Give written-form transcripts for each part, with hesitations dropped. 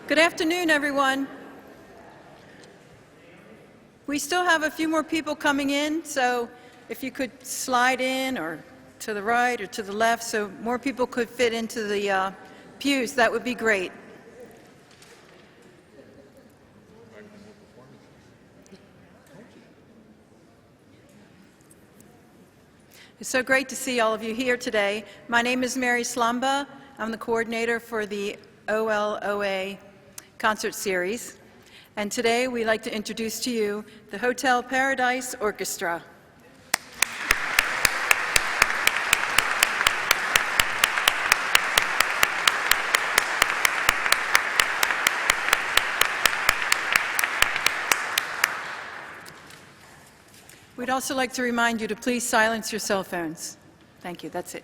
Good afternoon, everyone. We still have a few more people coming in, so if you could slide in or to the right or to the left so more people could fit into the pews, that would be great. It's so great to see all of you here today. My name is Mary Slamba. I'm the coordinator for the OLOA concert series. And today we'd like to introduce to you the Hotel Paradise Orchestra. We'd also like to remind you to please silence your cell phones. Thank you. That's it.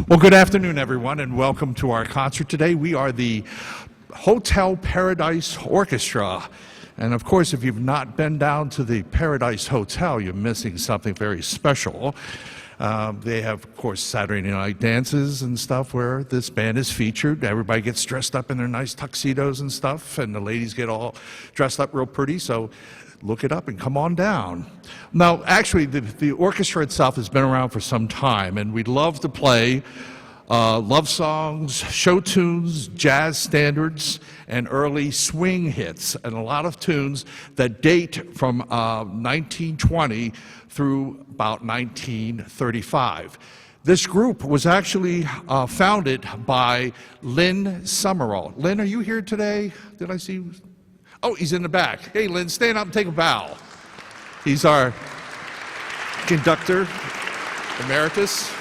Well, good afternoon, everyone, and welcome to our concert today. We are the Hotel Paradise Orchestra. And of course, if you've not been down to the Paradise Hotel, you're missing something very special. They have, of course, Saturday night dances and stuff where this band is featured. Everybody gets dressed up in their nice tuxedos and stuff, and the ladies get all dressed up real pretty. So look it up and come on down. Now, actually, the orchestra itself has been around for some time, and we'd love to play love songs, show tunes, jazz standards, and early swing hits, and a lot of tunes that date from 1920 through about 1935. This group was actually founded by Lynn Summerall. Lynn, are you here today? Did I see you? Oh, he's in the back. Hey, Lynn, stand up and take a bow. He's our conductor emeritus.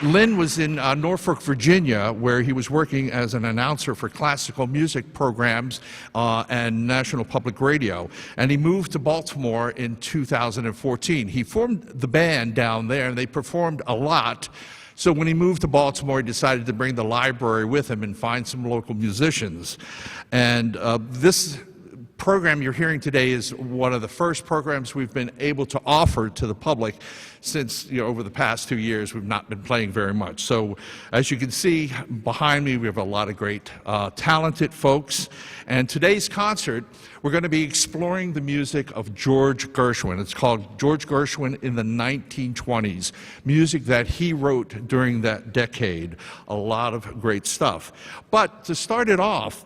Lynn was in Norfolk, Virginia, where he was working as an announcer for classical music programs and National Public Radio. And he moved to Baltimore in 2014. He formed the band down there, and they performed a lot. So when he moved to Baltimore, he decided to bring the library with him and find some local musicians. And this program you're hearing today is one of the first programs we've been able to offer to the public since, over the past 2 years, we've not been playing very much. So as you can see behind me, we have a lot of great talented folks. And today's concert, we're going to be exploring the music of George Gershwin. It's called George Gershwin in the 1920s, music that he wrote during that decade. A lot of great stuff. But to start it off,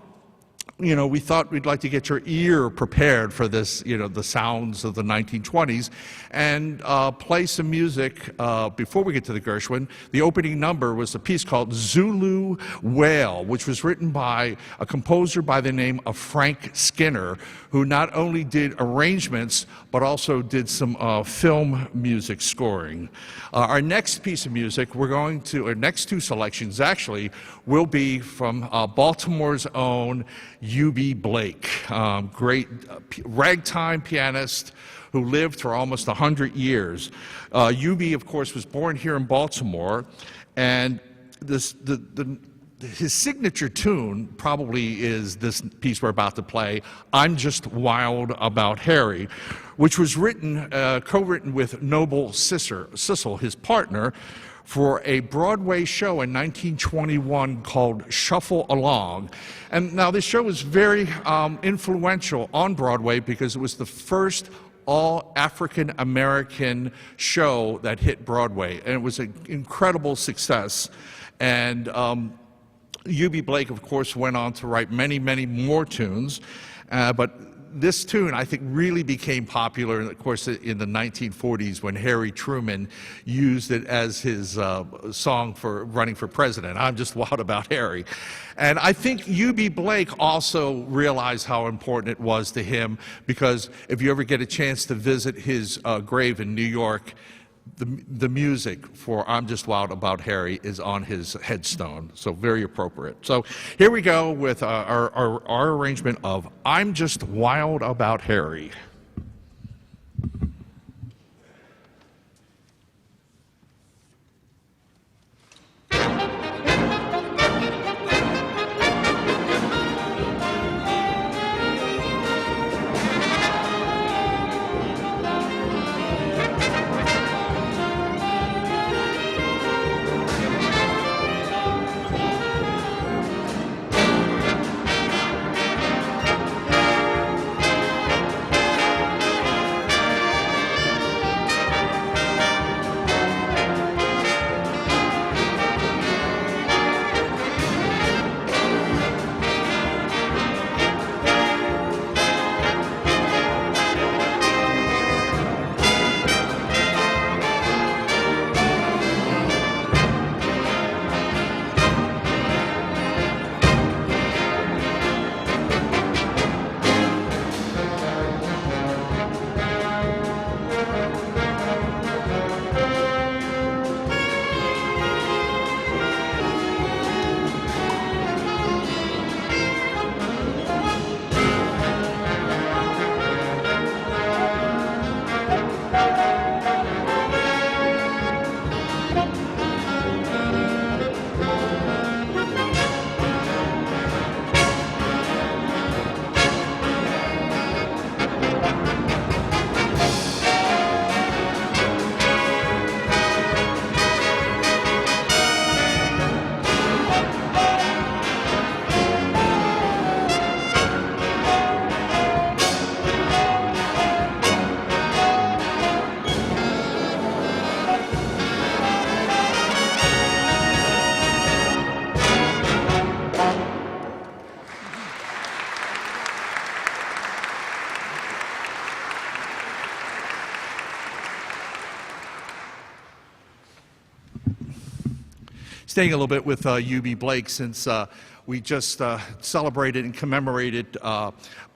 we thought we'd like to get your ear prepared for this, the sounds of the 1920s, and play some music before we get to the Gershwin. The opening number was a piece called Zulu Whale, which was written by a composer by the name of Frank Skinner, who not only did arrangements, but also did some film music scoring. Our next piece of music, our next two selections actually, will be from Baltimore's own U.B. Blake, great ragtime pianist who lived for almost 100 years. U.B., of course, was born here in Baltimore, and his signature tune probably is this piece we're about to play, I'm Just Wild About Harry, which was co-written with Noble Sissel, his partner, for a Broadway show in 1921 called Shuffle Along. And now this show was very influential on Broadway because it was the first all African American show that hit Broadway, and it was an incredible success. And U.B. Blake, of course, went on to write many, many more tunes, but this tune, I think, really became popular, of course, in the 1940s when Harry Truman used it as his song for running for president. I'm just wild about Harry. And I think U.B. Blake also realized how important it was to him, because if you ever get a chance to visit his grave in New York, the music for I'm Just Wild About Harry is on his headstone, so very appropriate. So here we go with our arrangement of I'm Just Wild About Harry. staying a little bit with UB Blake, since we just celebrated and commemorated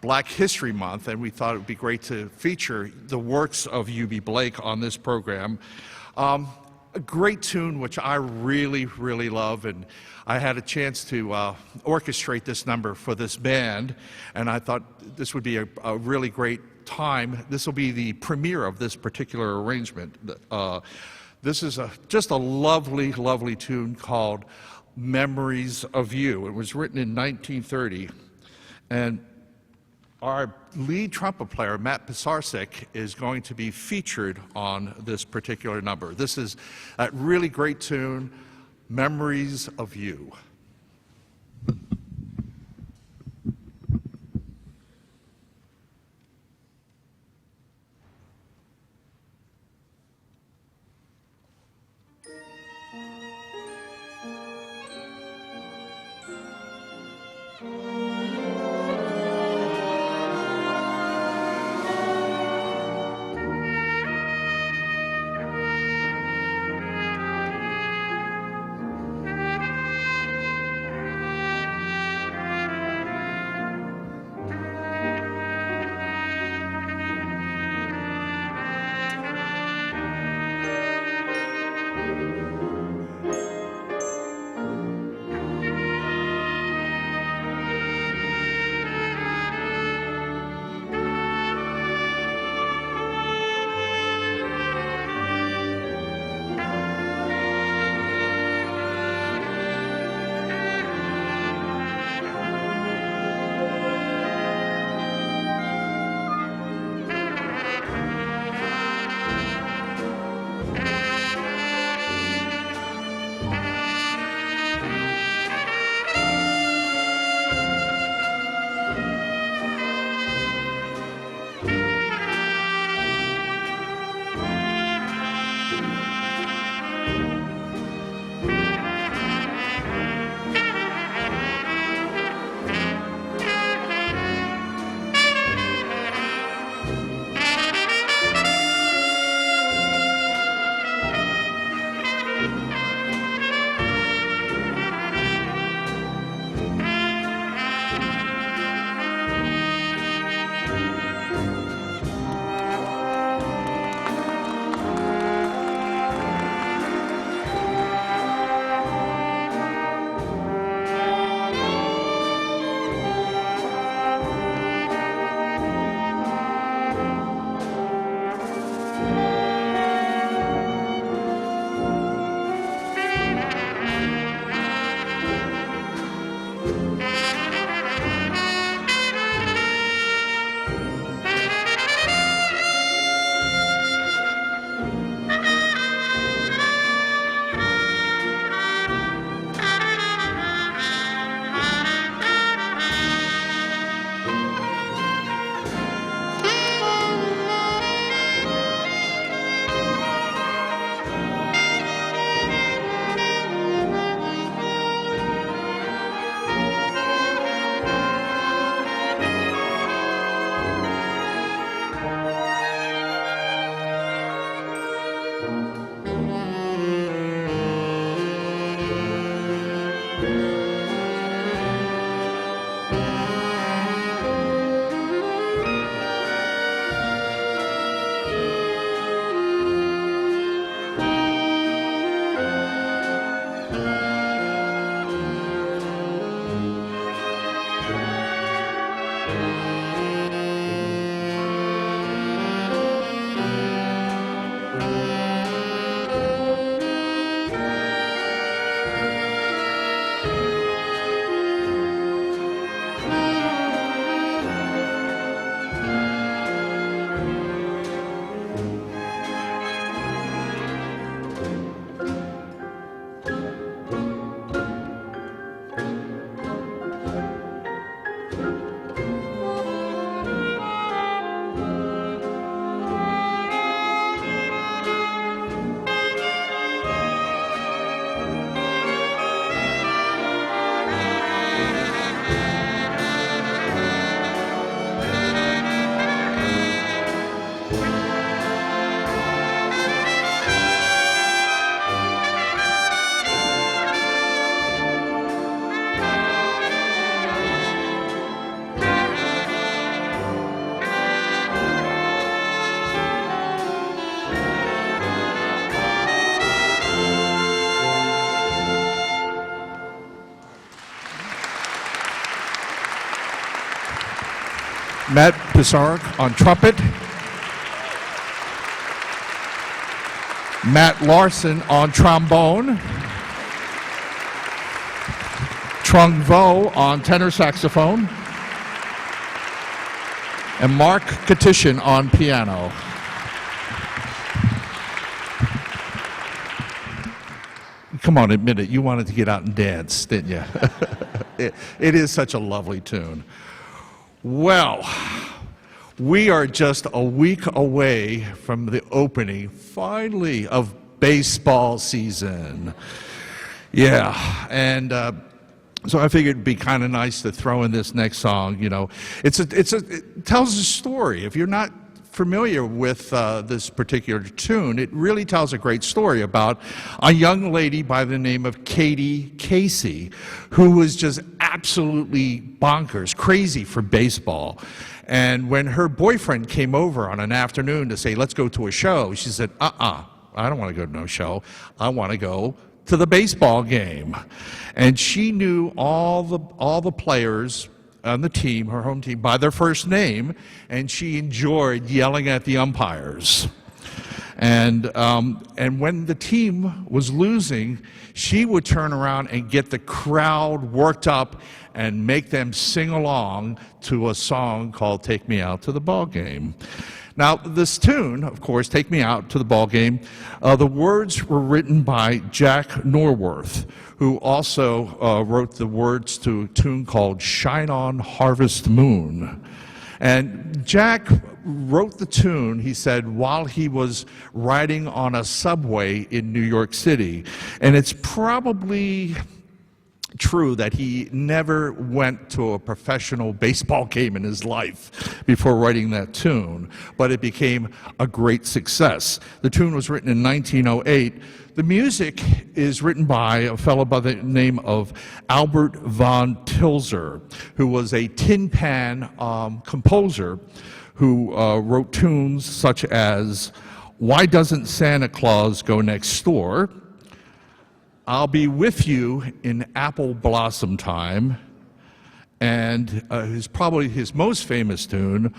Black History Month, and we thought it would be great to feature the works of UB Blake on this program. A great tune which I really, really love, and I had a chance to orchestrate this number for this band, and I thought this would be a really great time. This will be the premiere of this particular arrangement. This is just a lovely, lovely tune called Memories of You. It was written in 1930, and our lead trumpet player, Matt Pisarsek, is going to be featured on this particular number. This is a really great tune, Memories of You. Matt Pizarnik on trumpet, Matt Larson on trombone, Trung Vo on tenor saxophone, and Mark Katishin on piano. Come on, admit it. You wanted to get out and dance, didn't you? It is such a lovely tune. Well, we are just a week away from the opening, finally, of baseball season. Yeah, and so I figured it'd be kind of nice to throw in this next song. You know, it tells a story. If you're not familiar with this particular tune, it really tells a great story about a young lady by the name of Katie Casey, who was just absolutely bonkers, crazy for baseball. And when her boyfriend came over on an afternoon to say, let's go to a show, she said, I don't want to go to no show. I want to go to the baseball game. And she knew all the players on the team, her home team, by their first name, and she enjoyed yelling at the umpires. And when the team was losing, she would turn around and get the crowd worked up and make them sing along to a song called "Take Me Out to the Ball Game." Now, this tune, of course, "Take Me Out to the Ball Game," the words were written by Jack Norworth, who also wrote the words to a tune called "Shine On Harvest Moon." And Jack wrote the tune, he said, while he was riding on a subway in New York City. And it's probably true that he never went to a professional baseball game in his life before writing that tune, but it became a great success. The tune was written in 1908. The music is written by a fellow by the name of Albert von Tilzer, who was a tin pan composer who wrote tunes such as "Why Doesn't Santa Claus Go Next Door?" "I'll Be With You in Apple Blossom Time," and probably his most famous tune,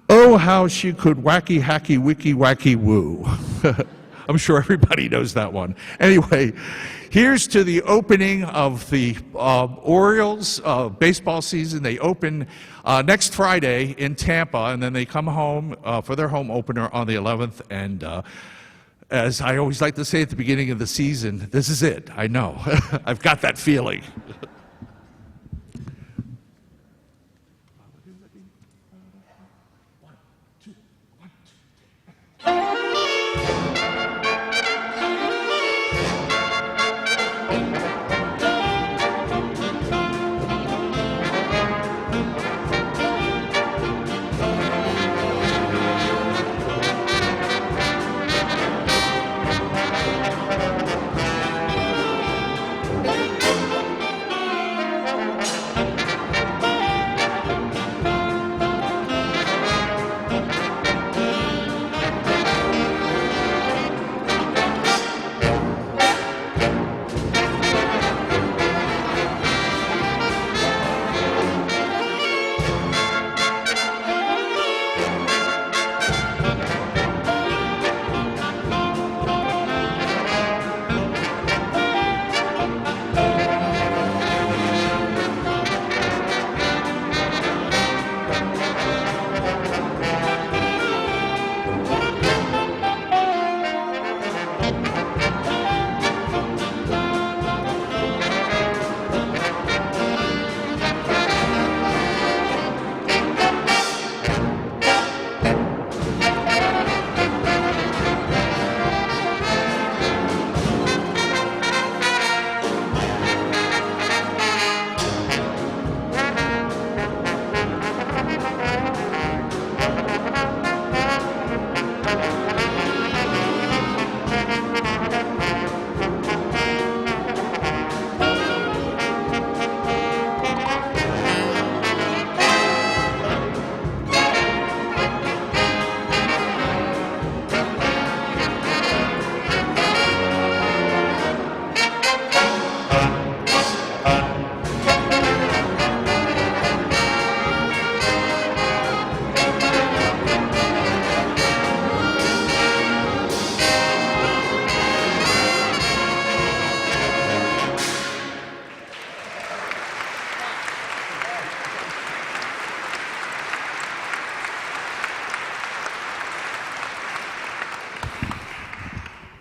"Oh, How She Could Wacky Hacky Wicky Wacky Woo." I'm sure everybody knows that one. Anyway, here's to the opening of the Orioles baseball season. They open next Friday in Tampa, and then they come home for their home opener on the 11th. And as I always like to say at the beginning of the season, this is it. I know. I've got that feeling.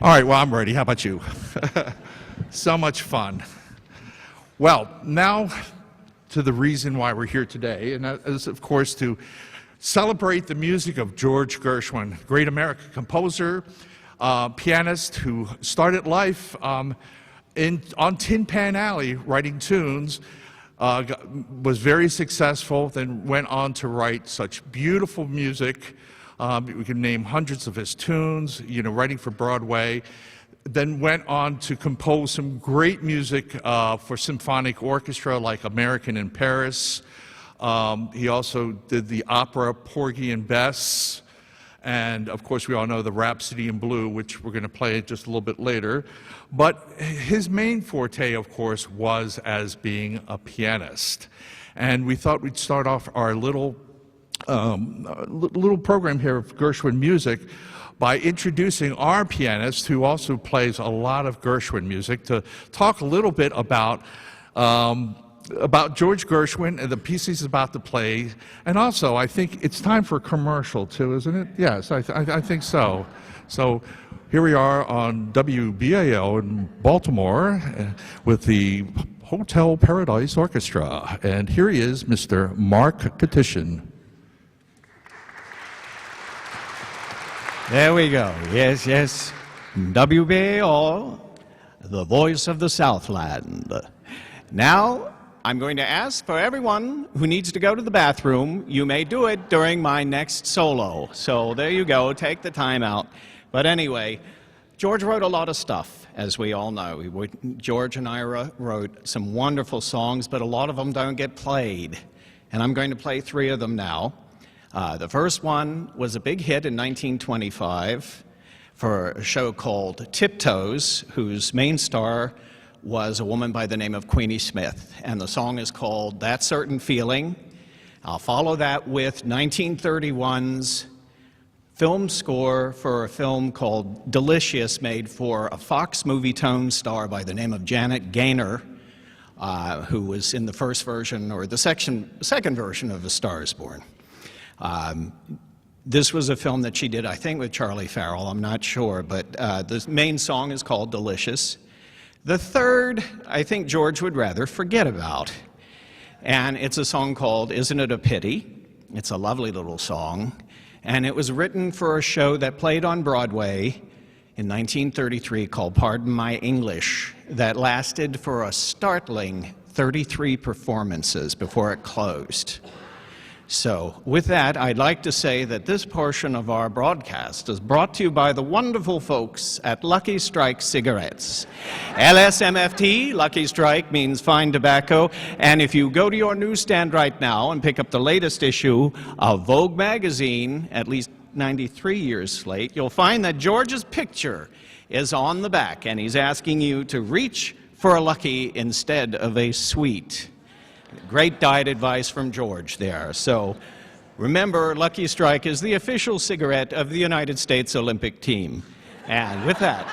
All right, well, I'm ready. How about you? So much fun. Well, now to the reason why we're here today, and that is, of course, to celebrate the music of George Gershwin, great American composer, pianist who started life on Tin Pan Alley writing tunes, was very successful, then went on to write such beautiful music. We can name hundreds of his tunes, writing for Broadway. Then went on to compose some great music for symphonic orchestra like American in Paris. He also did the opera Porgy and Bess. And of course, we all know the Rhapsody in Blue, which we're going to play just a little bit later. But his main forte, of course, was as being a pianist. And we thought we'd start off our little program here of Gershwin music by introducing our pianist, who also plays a lot of Gershwin music, to talk a little bit about George Gershwin and the piece he's about to play. And also, I think it's time for a commercial too, isn't it? Yes, I think so. So here we are on WBAL in Baltimore with the Hotel Paradise Orchestra. And here he is, Mr. Mark Petition. There we go. Yes, yes. WBAL, the voice of the Southland. Now, I'm going to ask for everyone who needs to go to the bathroom. You may do it during my next solo. So there you go. Take the time out. But anyway, George wrote a lot of stuff, as we all know. George and I wrote some wonderful songs, but a lot of them don't get played. And I'm going to play 3 of them now. The first one was a big hit in 1925 for a show called Tiptoes, whose main star was a woman by the name of Queenie Smith, and the song is called That Certain Feeling. I'll follow that with 1931's film score for a film called Delicious, made for a Fox movie tone star by the name of Janet Gaynor, who was in the first version, or the second version of A Star is Born. This was a film that she did, I think, with Charlie Farrell, I'm not sure, but the main song is called Delicious. The third, I think George would rather forget about, and it's a song called Isn't It a Pity? It's a lovely little song, and it was written for a show that played on Broadway in 1933 called Pardon My English, that lasted for a startling 33 performances before it closed. So, with that, I'd like to say that this portion of our broadcast is brought to you by the wonderful folks at Lucky Strike Cigarettes. LSMFT, Lucky Strike, means fine tobacco, and if you go to your newsstand right now and pick up the latest issue of Vogue magazine, at least 93 years late, you'll find that George's picture is on the back, and he's asking you to reach for a Lucky instead of a sweet. Great diet advice from George there. So remember, Lucky Strike is the official cigarette of the United States Olympic team. And with that,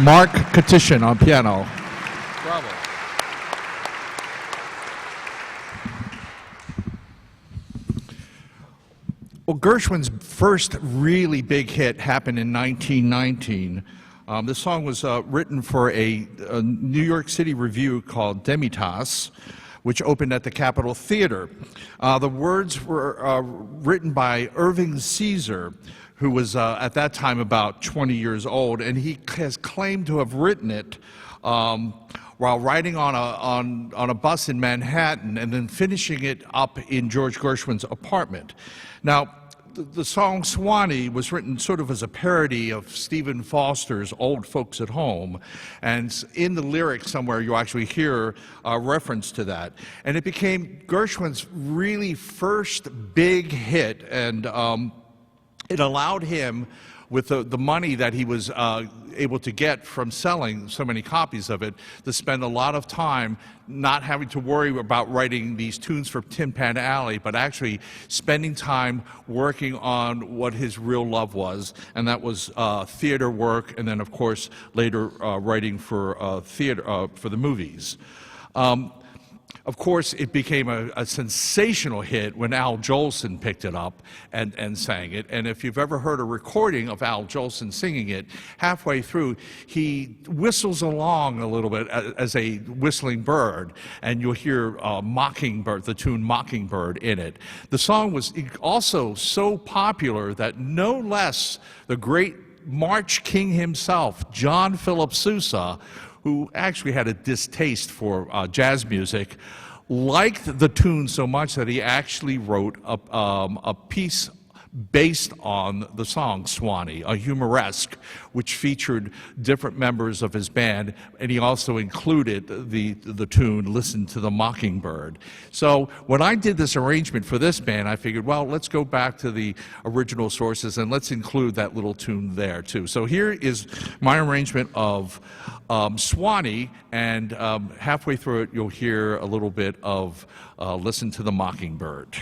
Mark Katishin on piano. Bravo. Well, Gershwin's first really big hit happened in 1919. This song was written for a New York City revue called Demitasse, which opened at the Capitol Theater. The words were written by Irving Caesar, who was at that time about 20 years old, and he has claimed to have written it while riding on a bus in Manhattan and then finishing it up in George Gershwin's apartment. Now, the song Swanee was written sort of as a parody of Stephen Foster's Old Folks at Home, and in the lyrics somewhere you actually hear a reference to that. And it became Gershwin's really first big hit, and it allowed him, with the money that he was able to get from selling so many copies of it, to spend a lot of time not having to worry about writing these tunes for Tin Pan Alley, but actually spending time working on what his real love was, and that was theater work, and then of course later writing for theater for the movies. Of course, it became a sensational hit when Al Jolson picked it up and sang it. And if you've ever heard a recording of Al Jolson singing it, halfway through, he whistles along a little bit as a whistling bird, and you'll hear Mockingbird, the tune Mockingbird, in it. The song was also so popular that no less the great March King himself, John Philip Sousa, who actually had a distaste for jazz music, liked the tune so much that he actually wrote a piece based on the song Swanee, a humoresque, which featured different members of his band, and he also included the tune Listen to the Mockingbird. So when I did this arrangement for this band, I figured, well, let's go back to the original sources and let's include that little tune there too. So here is my arrangement of Swanee, and halfway through it you'll hear a little bit of Listen to the Mockingbird.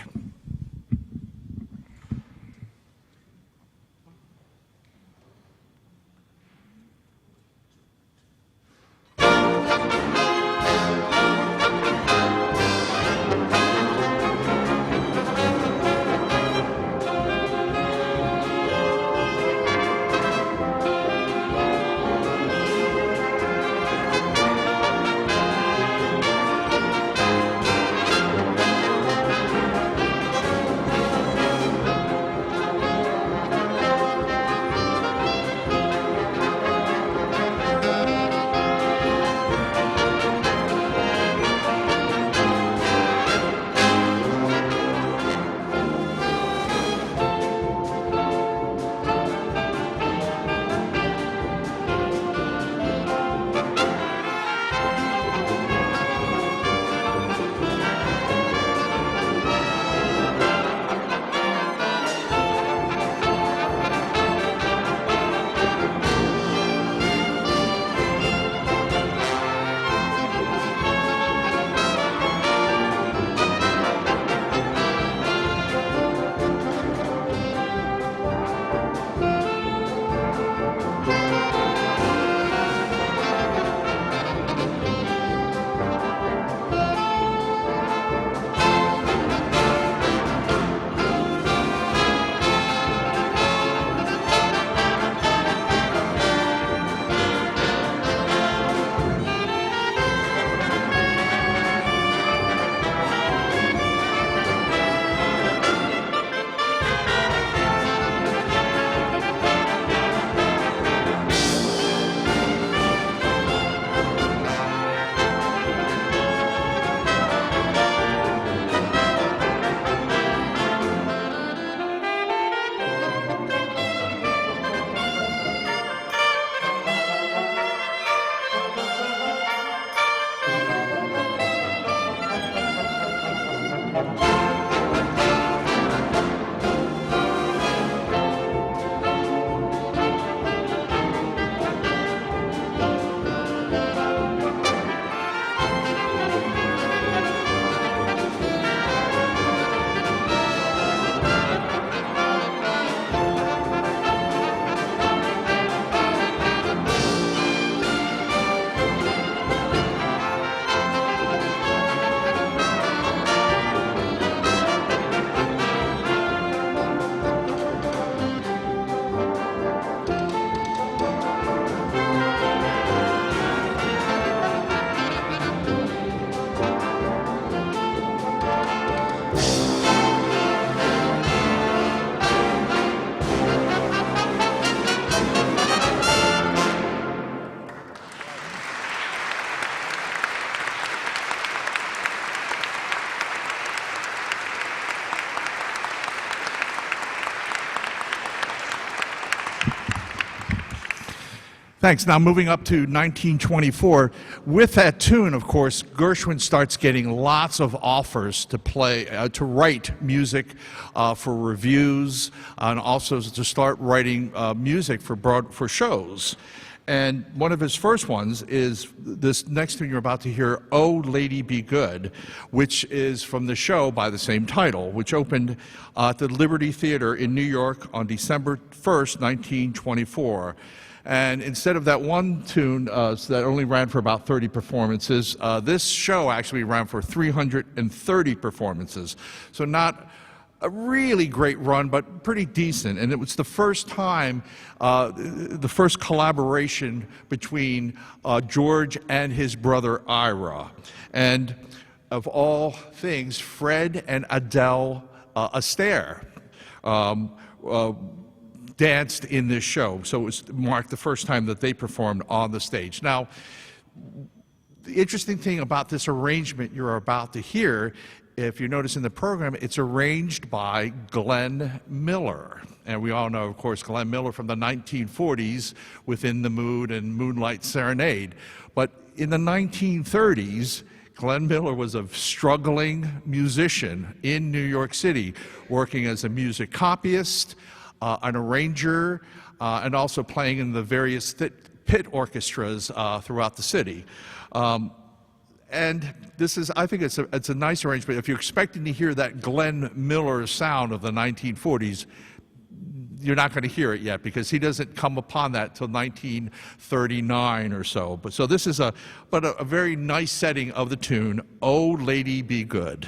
Thanks. Now moving up to 1924, with that tune, of course, Gershwin starts getting lots of offers to play, to write music for reviews, and also to start writing music for shows. And one of his first ones is this next tune you're about to hear, "Oh Lady Be Good," which is from the show by the same title, which opened at the Liberty Theater in New York on December 1st, 1924. And instead of that one tune that only ran for about 30 performances, this show actually ran for 330 performances. So not a really great run, but pretty decent. And it was the first time, the first collaboration between George and his brother Ira. And of all things, Fred and Adele Astaire danced in this show. So it was marked the first time that they performed on the stage. Now, the interesting thing about this arrangement you're about to hear, if you notice in the program, it's arranged by Glenn Miller. And we all know, of course, Glenn Miller from the 1940s with In the Mood and Moonlight Serenade. But in the 1930s, Glenn Miller was a struggling musician in New York City, working as a music copyist, an arranger, and also playing in the various pit orchestras throughout the city. And this is, I think it's a nice arrangement. If you're expecting to hear that Glenn Miller sound of the 1940s, you're not going to hear it yet because he doesn't come upon that till 1939 or so. But so this is a very nice setting of the tune, "Oh Lady Be Good."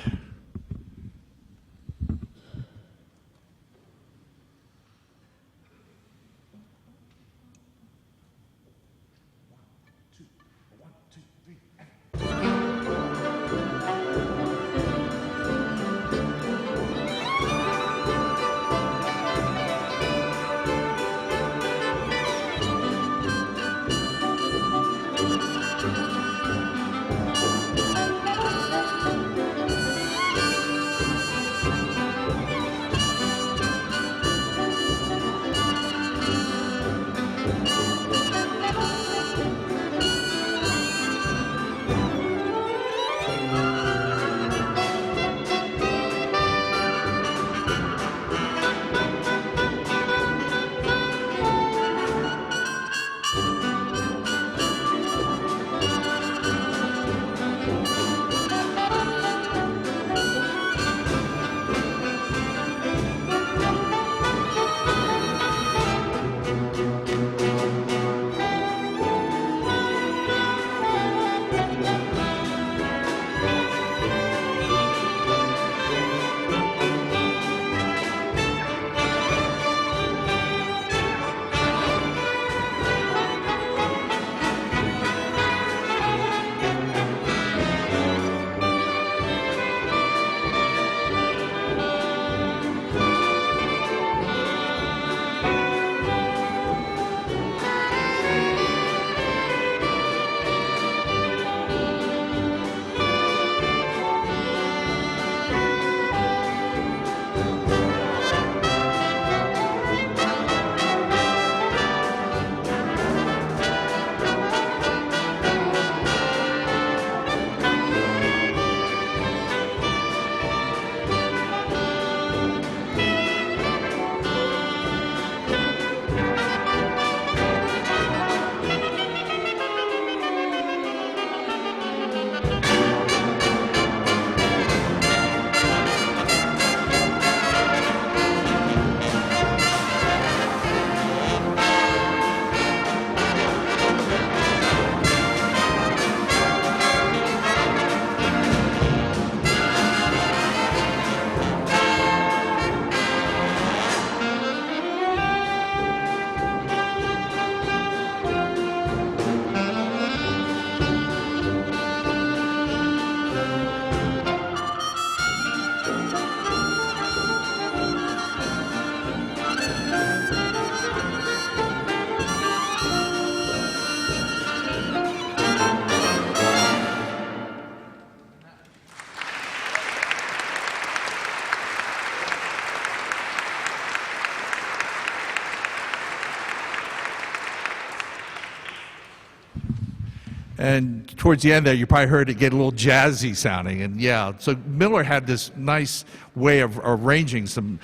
And towards the end there, you probably heard it get a little jazzy sounding. And yeah, so Miller had this nice way of arranging some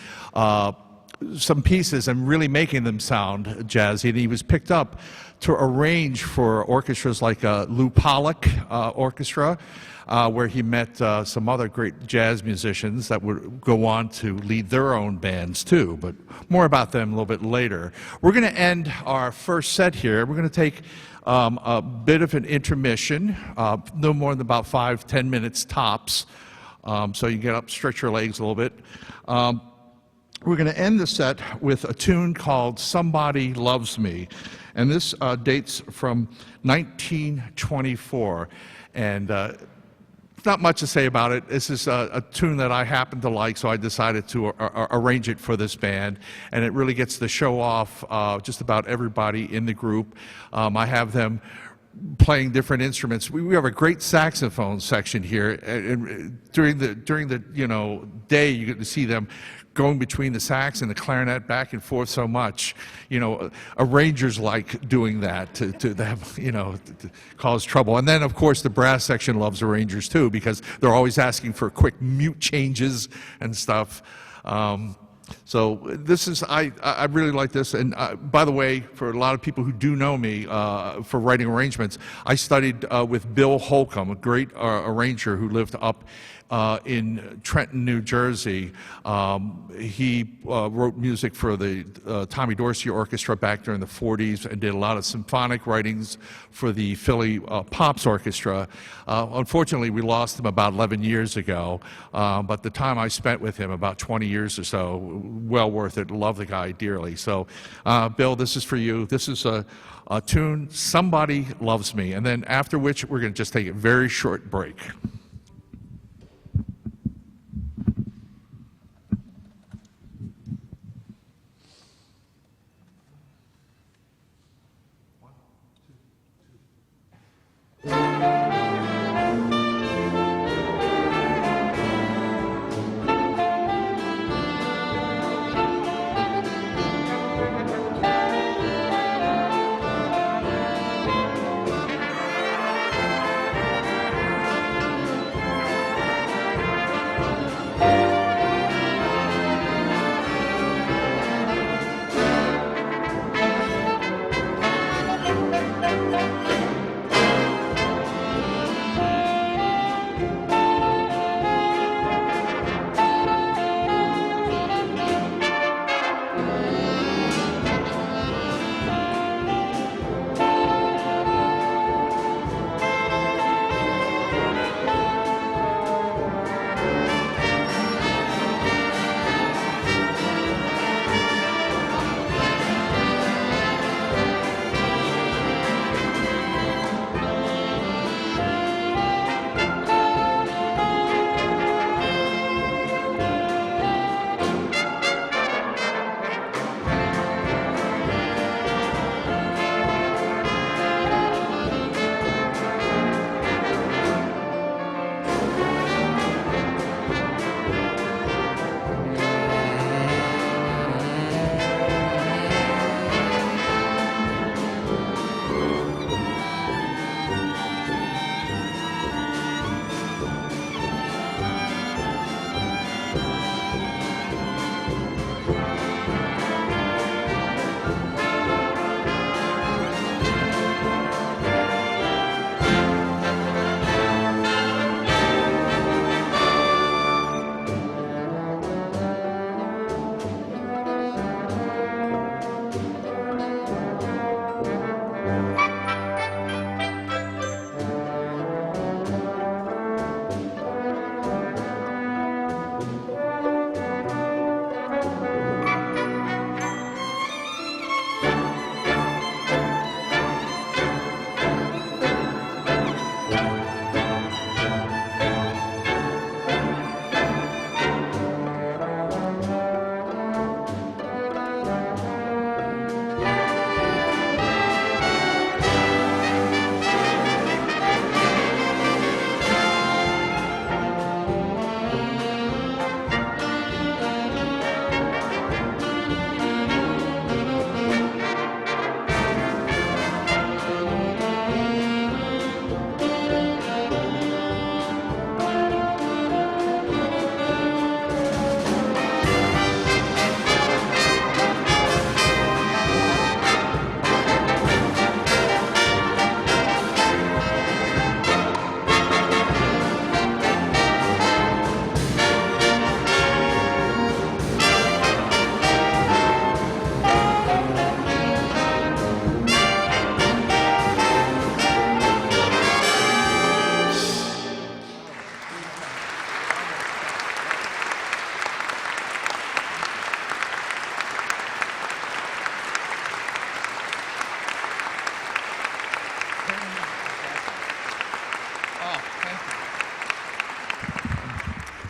pieces and really making them sound jazzy. And he was picked up to arrange for orchestras like Lou Pollack Orchestra, where he met some other great jazz musicians that would go on to lead their own bands too, but more about them a little bit later. We're going to end our first set here. We're going to take a bit of an intermission, no more than about 5-10 minutes tops, so you get up, stretch your legs a little bit. We're going to end the set with a tune called Somebody Loves Me, and this dates from 1924, and not much to say about it. This is a tune that I happen to like, so I decided to arrange it for this band, and it really gets to show off just about everybody in the group. I have them playing different instruments. We have a great saxophone section here, and during the day you get to see them going between the sax and the clarinet back and forth so much. Arrangers like doing that to have, to cause trouble. And then, of course, the brass section loves arrangers too, because they're always asking for quick mute changes and stuff. So this is, I really like this. And by the way, for a lot of people who do know me for writing arrangements, I studied with Bill Holcomb, a great arranger who lived up in Trenton, New Jersey. He wrote music for the Tommy Dorsey Orchestra back during the 40s and did a lot of symphonic writings for the Philly Pops Orchestra. Unfortunately, we lost him about 11 years ago, but the time I spent with him, about 20 years or so, well worth it. Love the guy dearly. So, Bill, this is for you. This is a tune, Somebody Loves Me, and then after which we're going to just take a very short break.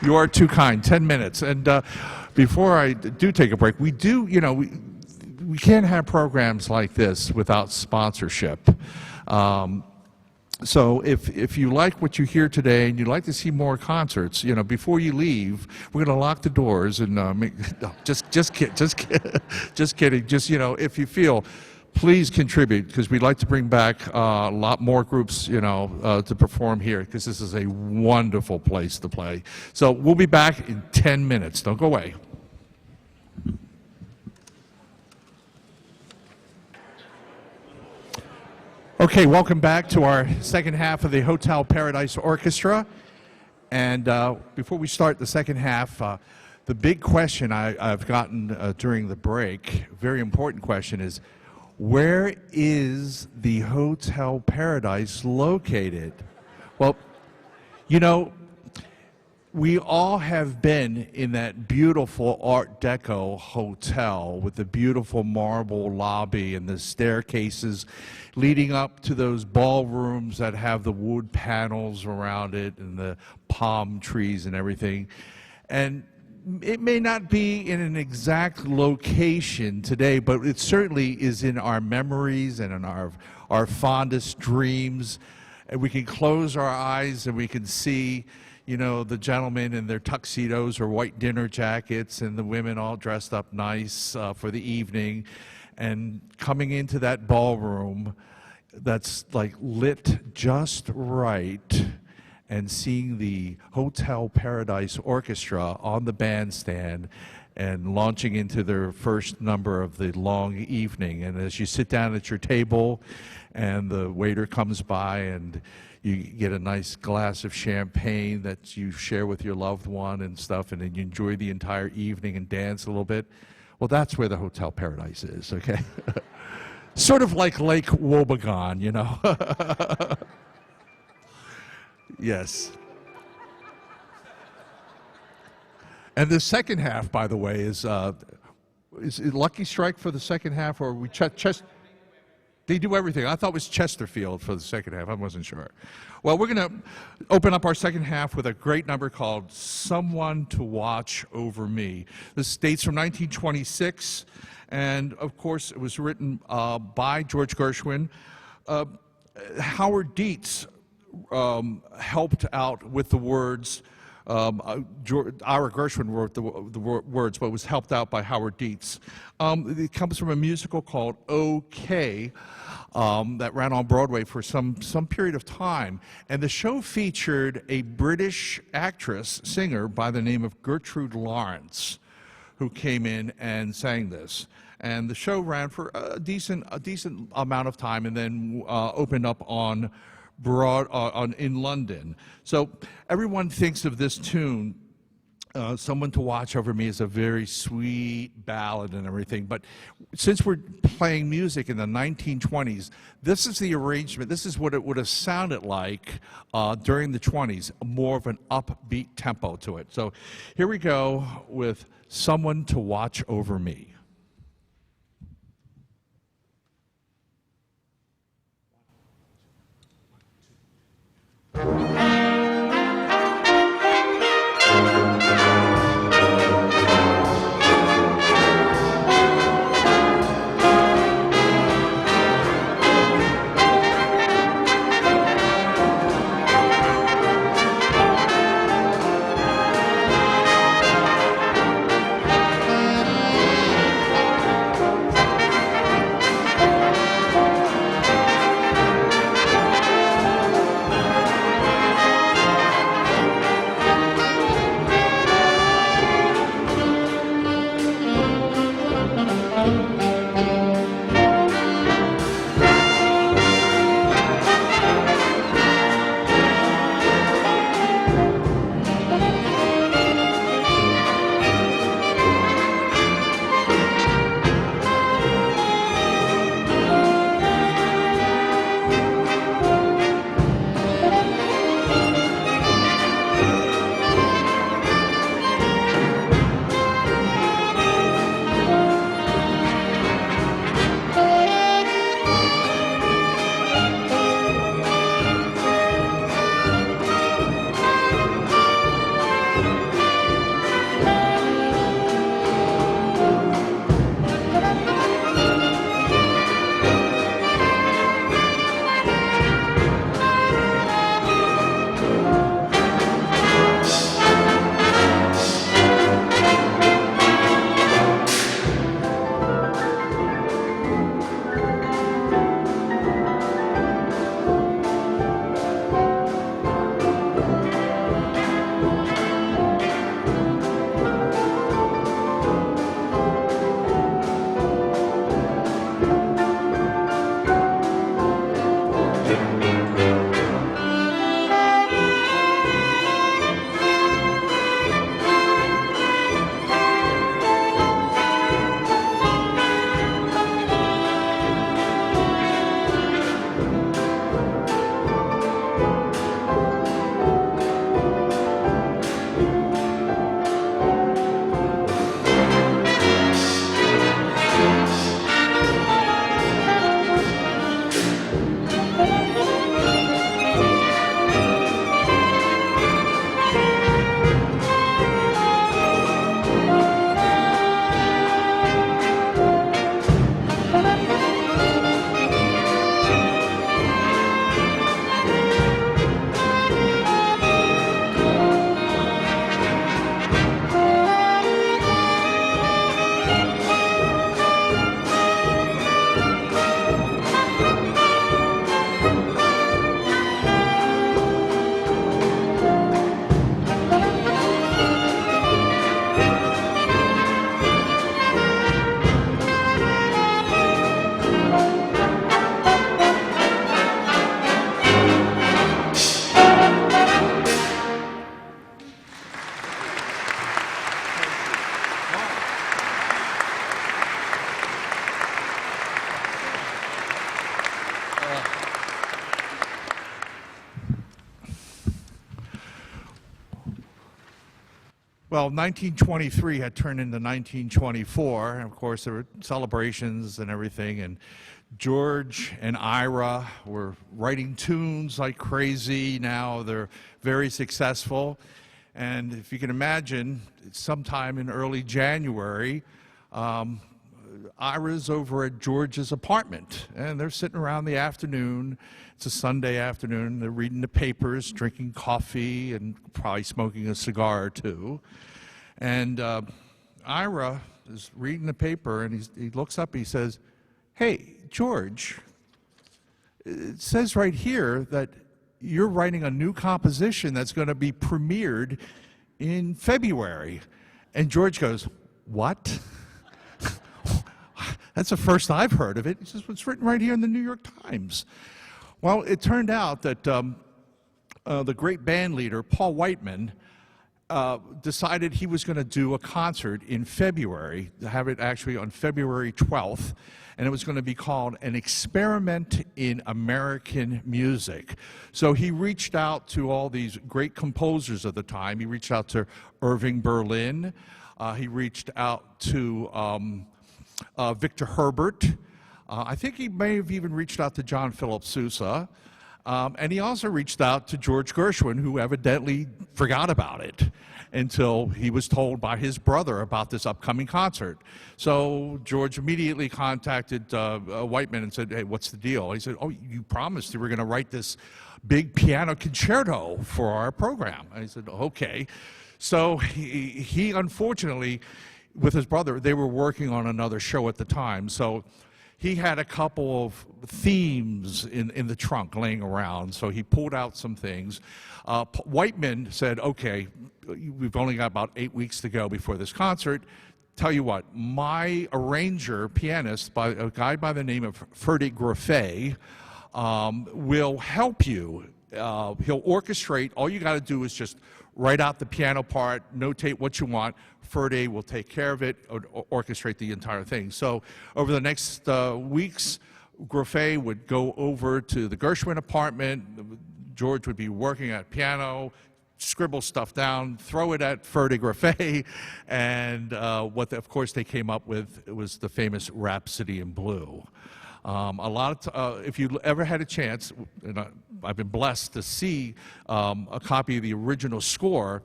You are too kind. 10 minutes. And before I do take a break, we do, we can't have programs like this without sponsorship. So if you like what you hear today and you'd like to see more concerts, before you leave, we're going to lock the doors and no, just kidding. Just if you feel, please contribute, because we'd like to bring back a lot more groups, to perform here, because this is a wonderful place to play. So we'll be back in 10 minutes. Don't go away. Okay, welcome back to our second half of the Hotel Paradise Orchestra. And before we start the second half, the big question I've gotten during the break, very important question, is where is the Hotel Paradise located? Well, we all have been in that beautiful Art Deco hotel with the beautiful marble lobby and the staircases leading up to those ballrooms that have the wood panels around it and the palm trees and everything. And it may not be in an exact location today, but it certainly is in our memories and in our fondest dreams. And we can close our eyes and we can see the gentlemen in their tuxedos or white dinner jackets and the women all dressed up nice for the evening, and coming into that ballroom that's like lit just right, and seeing the Hotel Paradise Orchestra on the bandstand and launching into their first number of the long evening. And as you sit down at your table and the waiter comes by and you get a nice glass of champagne that you share with your loved one and stuff, and then you enjoy the entire evening and dance a little bit. Well, that's where the Hotel Paradise is, okay? Sort of like Lake Wobegon, Yes. And the second half, by the way, is it Lucky Strike for the second half, or we They do everything. I thought it was Chesterfield for the second half. I wasn't sure. Well, we're going to open up our second half with a great number called Someone to Watch Over Me. This dates from 1926, and of course it was written by George Gershwin. Howard Dietz helped out with the words. Ira Gershwin wrote the words, but it was helped out by Howard Dietz. It comes from a musical called OK that ran on Broadway for some period of time. And the show featured a British actress, singer by the name of Gertrude Lawrence, who came in and sang this. And the show ran for a decent amount of time, and then opened up on in London. So everyone thinks of this tune, Someone to Watch Over Me, is a very sweet ballad and everything. But since we're playing music in the 1920s, this is the arrangement. This is what it would have sounded like during the 20s, more of an upbeat tempo to it. So here we go with Someone to Watch Over Me. Well, 1923 had turned into 1924, and of course there were celebrations and everything, and George and Ira were writing tunes like crazy. Now they're very successful, and if you can imagine, sometime in early January, Ira's over at George's apartment, and they're sitting around the afternoon. It's a Sunday afternoon. They're reading the papers, drinking coffee, and probably smoking a cigar or two. And Ira is reading the paper, and he looks up, he says, "Hey, George, it says right here that you're writing a new composition that's going to be premiered in February." And George goes, "What?" That's the first I've heard of it. He says, "It's written right here in the New York Times." Well, it turned out that the great band leader, Paul Whiteman, decided he was going to do a concert in February, to have it actually on February 12th, and it was going to be called An Experiment in American Music. So he reached out to all these great composers of the time. He reached out to Irving Berlin. He reached out to Victor Herbert. I think he may have even reached out to John Philip Sousa. And he also reached out to George Gershwin, who evidently forgot about it until he was told by his brother about this upcoming concert. So George immediately contacted Whiteman and said, "Hey, what's the deal?" He said, "Oh, you promised you were going to write this big piano concerto for our program." And he said, "Okay." So he unfortunately, with his brother, they were working on another show at the time. So he had a couple of themes in the trunk laying around, so he pulled out some things. Whiteman said, "Okay, we've only got about 8 weeks to go before this concert. Tell you what, my arranger, pianist, a guy by the name of Ferdy Groffet, will help you. He'll orchestrate. All you got to do is just write out the piano part, notate what you want. Ferdy will take care of it, orchestrate the entire thing." So over the next weeks, Groffet would go over to the Gershwin apartment. George would be working at piano, scribble stuff down, throw it at Ferdy Groffet, and of course they came up with was the famous Rhapsody in Blue. If you ever had a chance, and I've been blessed to see a copy of the original score,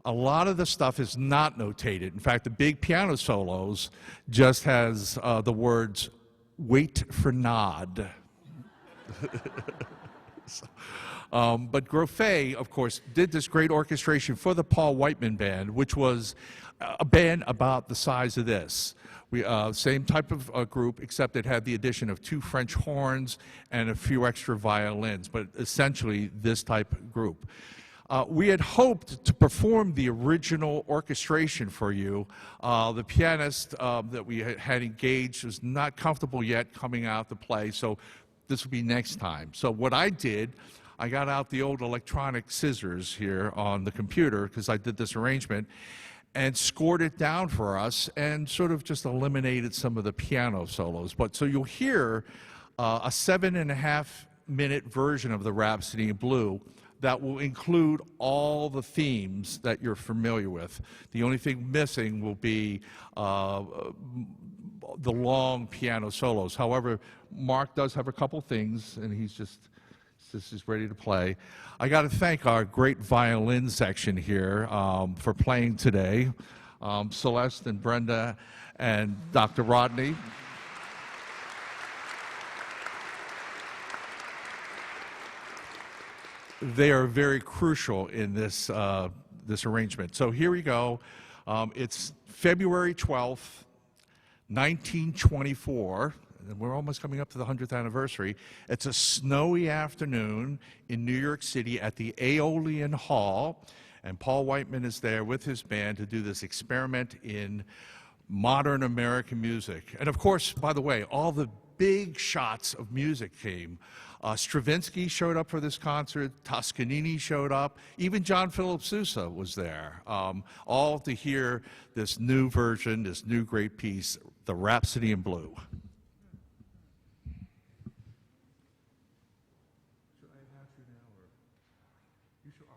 a lot of the stuff is not notated. In fact, the big piano solos just has the words, "Wait for nod." But Groffet, of course, did this great orchestration for the Paul Whiteman Band, which was a band about the size of this. Same type of group, except it had the addition of 2 French horns and a few extra violins, but essentially this type of group. We had hoped to perform the original orchestration for you. The pianist that we had engaged was not comfortable yet coming out to play, so this will be next time. So what I did, I got out the old electronic scissors here on the computer, because I did this arrangement, and scored it down for us and sort of just eliminated some of the piano solos. So you'll hear a 7.5-minute version of the Rhapsody in Blue that will include all the themes that you're familiar with. The only thing missing will be the long piano solos. However, Mark does have a couple things, and he's just ready to play. I got to thank our great violin section here for playing today. Celeste and Brenda and Dr. Rodney. They are very crucial in this arrangement. So here we go. It's February 12th, 1924. And we're almost coming up to the 100th anniversary. It's a snowy afternoon in New York City at the Aeolian Hall, and Paul Whiteman is there with his band to do this experiment in modern American music. And of course, by the way, all the big shots of music came. Stravinsky showed up for this concert, Toscanini showed up, even John Philip Sousa was there, all to hear this new version, this new great piece, the Rhapsody in Blue. faster now, or you should.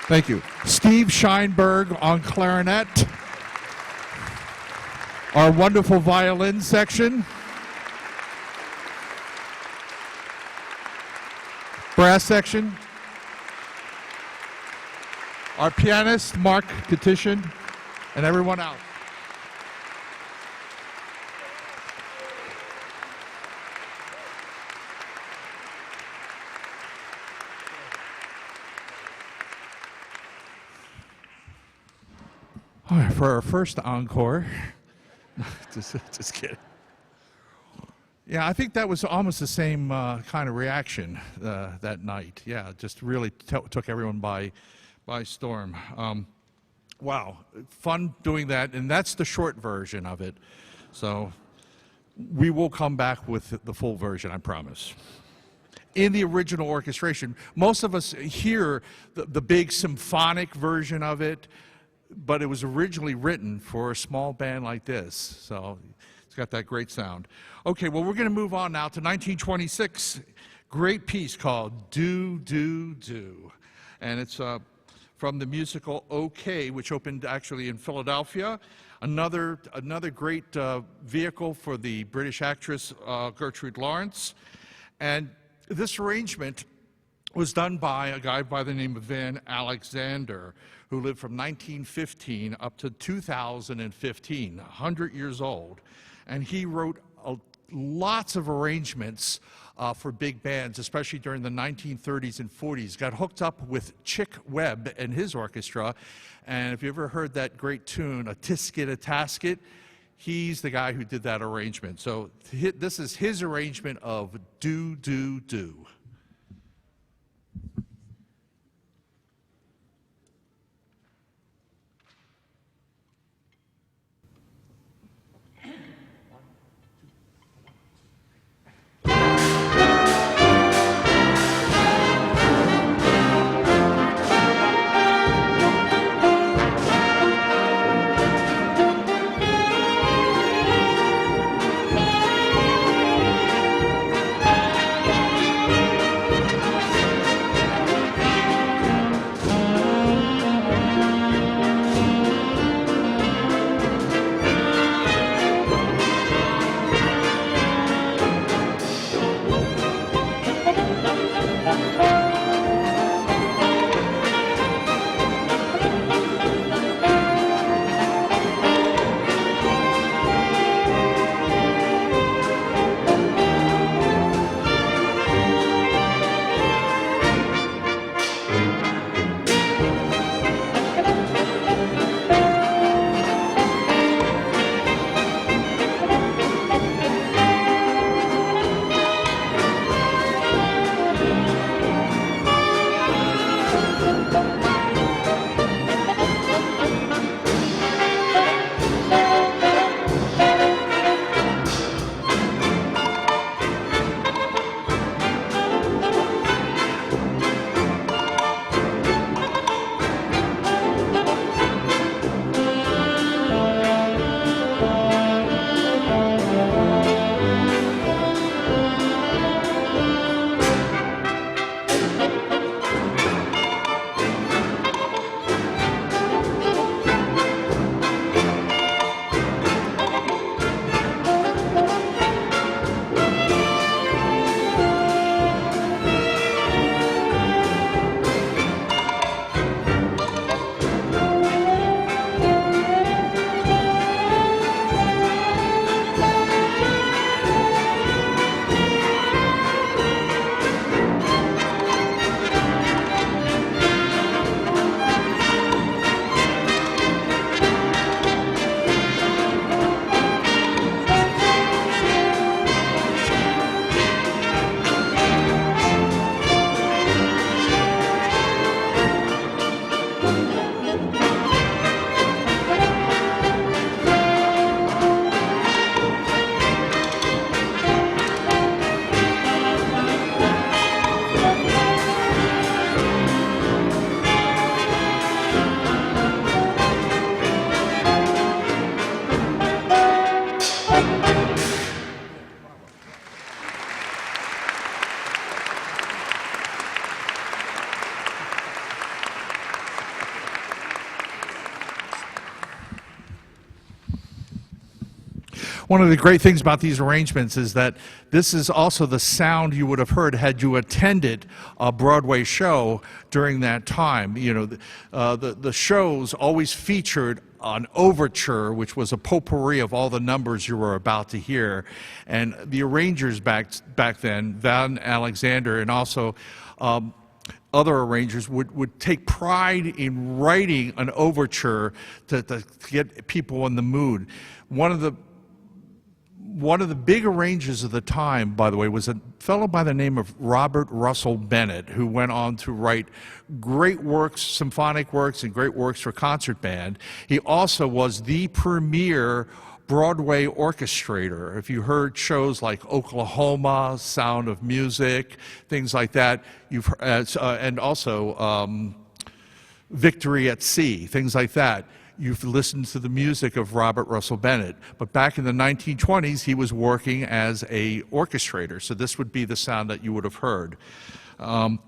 Thank you. Steve Scheinberg on clarinet. Our wonderful violin section. Brass section. Our pianist, Mark Katishin, and everyone else. All right, for our first encore, just kidding. Yeah, I think that was almost the same kind of reaction that night. Yeah, just really took everyone by storm. Wow, fun doing that, and that's the short version of it. So we will come back with the full version, I promise. In the original orchestration, most of us hear the big symphonic version of it, but it was originally written for a small band like this, so it's got that great sound. Okay, well, we're going to move on now to 1926, great piece called Do, Do, Do, and it's from the musical OK, which opened actually in Philadelphia, another great vehicle for the British actress Gertrude Lawrence, and this arrangement was done by a guy by the name of Van Alexander, who lived from 1915 up to 2015, 100 years old. And he wrote lots of arrangements for big bands, especially during the 1930s and 40s. Got hooked up with Chick Webb and his orchestra. And if you ever heard that great tune, A Tisket, a Tasket, he's the guy who did that arrangement. So this is his arrangement of Do, Do, Do. One of the great things about these arrangements is that this is also the sound you would have heard had you attended a Broadway show during that time. You know, the shows always featured an overture, which was a potpourri of all the numbers you were about to hear. And the arrangers back then, Van Alexander and also other arrangers would take pride in writing an overture to get people in the mood. One of the big arrangers of the time, by the way, was a fellow by the name of Robert Russell Bennett, who went on to write great works, symphonic works, and great works for concert band. He also was the premier Broadway orchestrator. If you heard shows like Oklahoma, Sound of Music, things like that, and also Victory at Sea, things like that, you've listened to the music of Robert Russell Bennett. But back in the 1920s, he was working as a orchestrator, so this would be the sound that you would have heard. We're going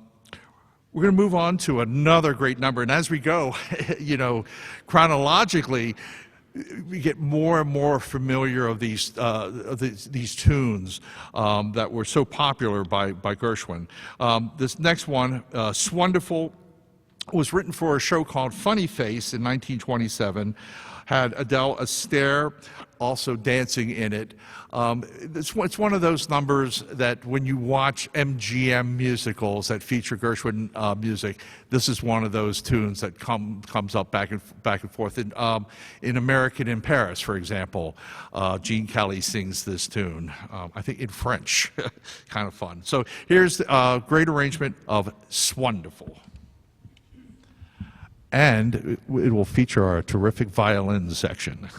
to move on to another great number, and as we go, you know, chronologically, we get more and more familiar of these tunes that were so popular by Gershwin. This next one, "Swonderful," was written for a show called Funny Face in 1927, had Adele Astaire also dancing in it. It's one of those numbers that when you watch MGM musicals that feature Gershwin music, this is one of those tunes that comes up back and forth. In American in Paris, for example, Gene Kelly sings this tune, I think in French, kind of fun. So here's a great arrangement of "Swonderful." And it will feature our terrific violin section.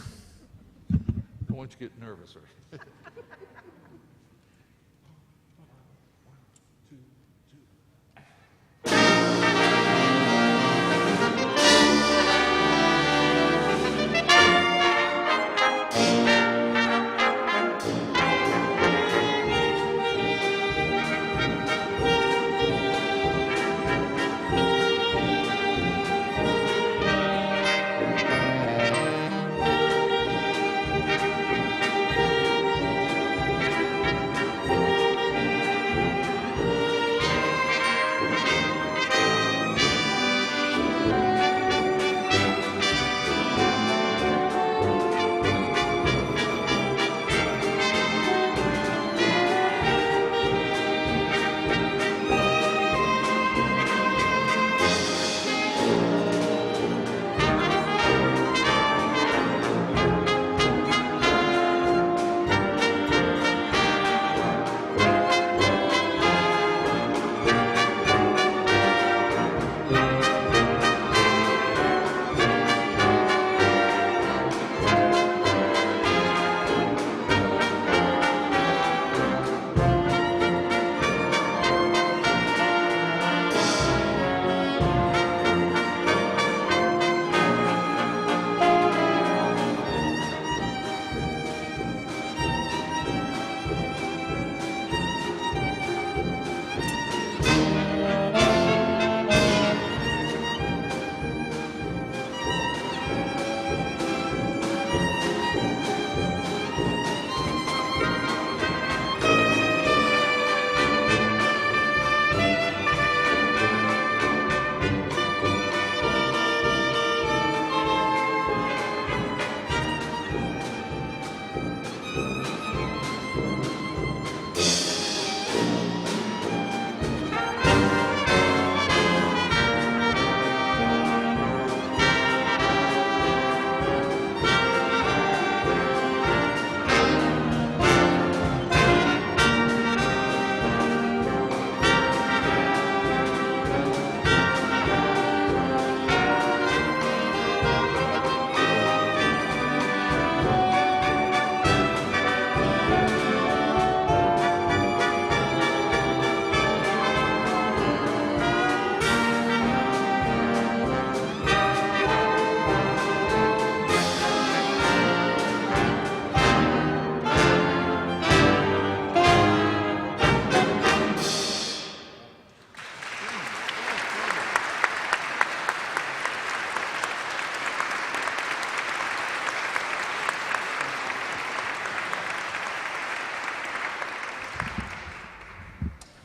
Don't want you to get nervous.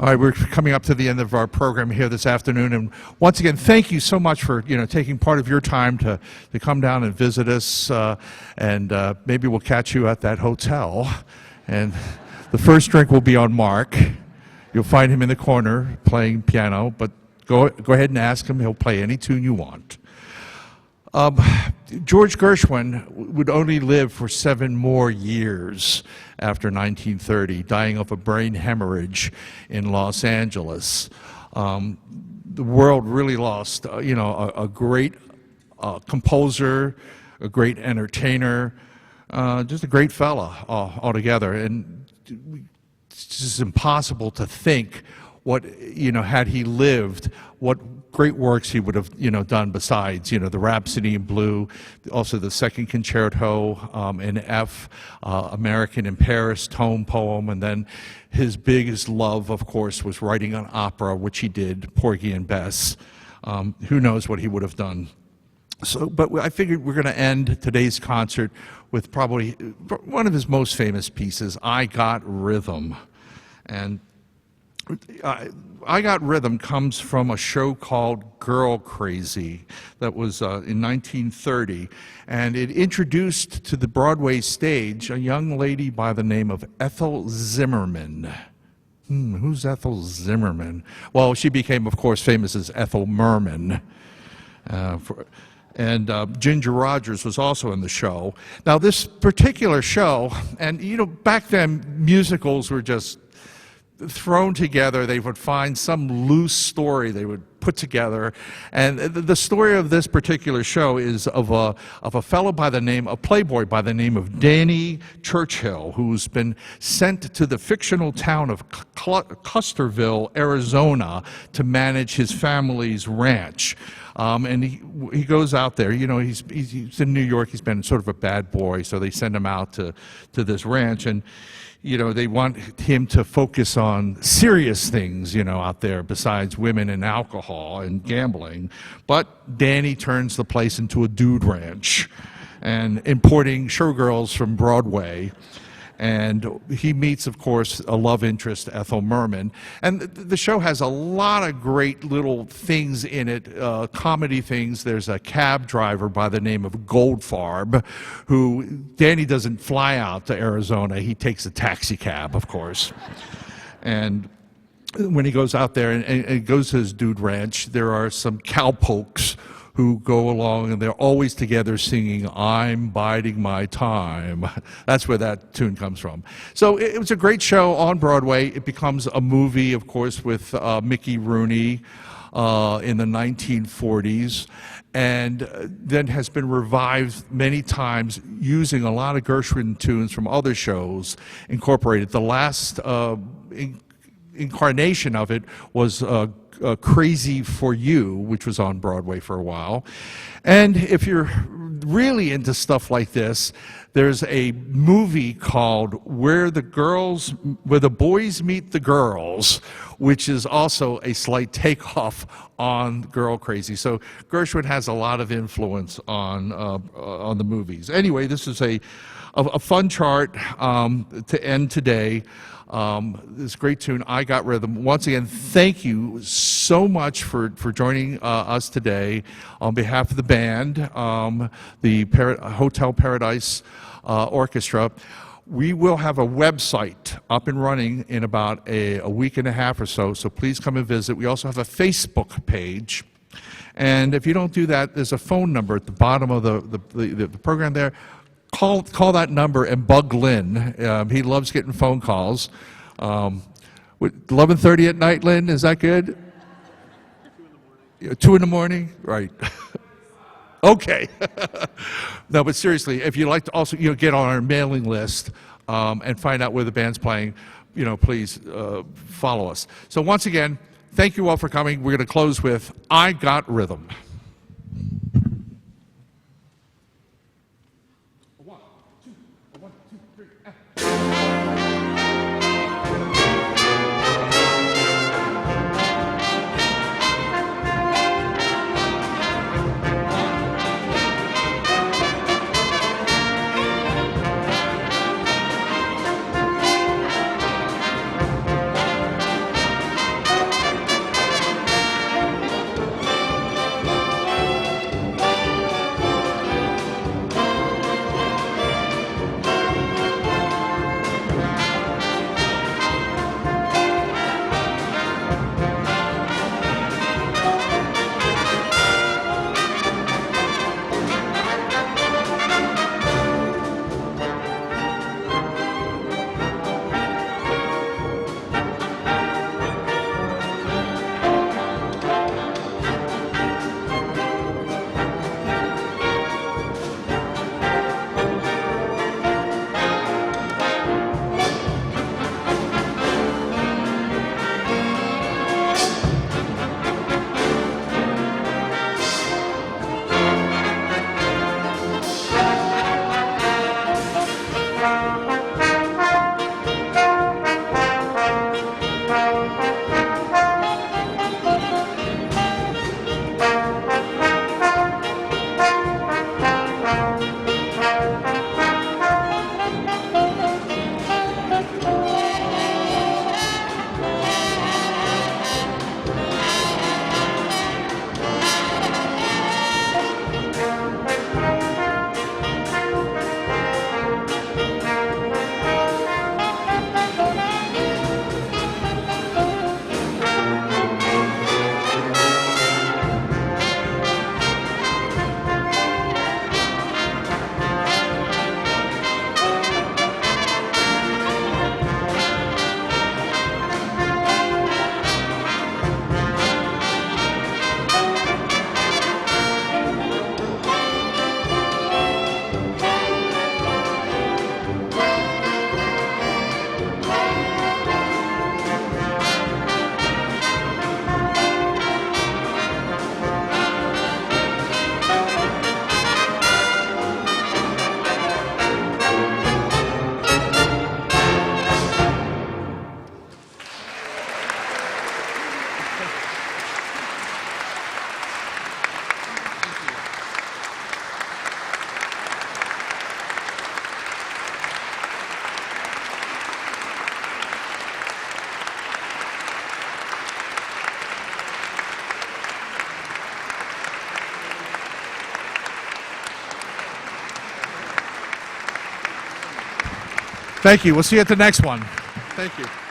All right, we're coming up to the end of our program here this afternoon, and once again, thank you so much for taking part of your time to come down and visit us, and maybe we'll catch you at that hotel, and the first drink will be on Mark. You'll find him in the corner playing piano, but go ahead and ask him. He'll play any tune you want. George Gershwin would only live for 7 more years after 1930, dying of a brain hemorrhage in Los Angeles. The world really lost, a great composer, a great entertainer, just a great fella altogether. And it's just impossible to think what, had he lived, what great works he would have, done besides, the Rhapsody in Blue, also the Second Concerto in F, American in Paris, tone poem, and then his biggest love, of course, was writing an opera, which he did, Porgy and Bess. Who knows what he would have done. So, but I figured we're going to end today's concert with probably one of his most famous pieces, I Got Rhythm. And I Got Rhythm comes from a show called Girl Crazy that was in 1930, and it introduced to the Broadway stage a young lady by the name of Ethel Zimmerman. Who's Ethel Zimmerman? Well, she became, of course, famous as Ethel Merman. And Ginger Rogers was also in the show. Now, this particular show, and back then musicals were just thrown together. They would find some loose story they would put together, and the story of this particular show is of a fellow by the name, a playboy by the name of Danny Churchill, who's been sent to the fictional town of Custerville, Arizona, to manage his family's ranch. And he goes out there. He's in New York. He's been sort of a bad boy, so they send him out to this ranch, and they want him to focus on serious things, out there besides women and alcohol and gambling. But Danny turns the place into a dude ranch and importing showgirls from Broadway. And he meets, of course, a love interest, Ethel Merman. And the show has a lot of great little things in it, comedy things. There's a cab driver by the name of Goldfarb, who Danny doesn't fly out to Arizona. He takes a taxi cab, of course. And when he goes out there and goes to his dude ranch, there are some cowpokes who go along, and they're always together singing, I'm biding my time. That's where that tune comes from. So it was a great show on Broadway. It becomes a movie, of course, with Mickey Rooney in the 1940s, and then has been revived many times using a lot of Gershwin tunes from other shows incorporated. The last incarnation of it was Crazy for You, which was on Broadway for a while. And if you're really into stuff like this, there's a movie called Where the Boys Meet the Girls, which is also a slight takeoff on Girl Crazy. So Gershwin has a lot of influence on the movies. Anyway, this is a fun chart to end today. This great tune, I Got Rhythm. Once again, thank you so much for joining us today. On behalf of the band, the Hotel Paradise Orchestra, we will have a website up and running in about a week and a half or so, so please come and visit. We also have a Facebook page. And if you don't do that, there's a phone number at the bottom of the program there. Call that number and bug Lynn. He loves getting phone calls. 11:30 at night, Lynn, is that good? 2 in the morning? Right. Okay. No, but seriously, if you'd like to also get on our mailing list and find out where the band's playing, please follow us. So once again, thank you all for coming. We're going to close with I Got Rhythm. Thank you. We'll see you at the next one. Thank you.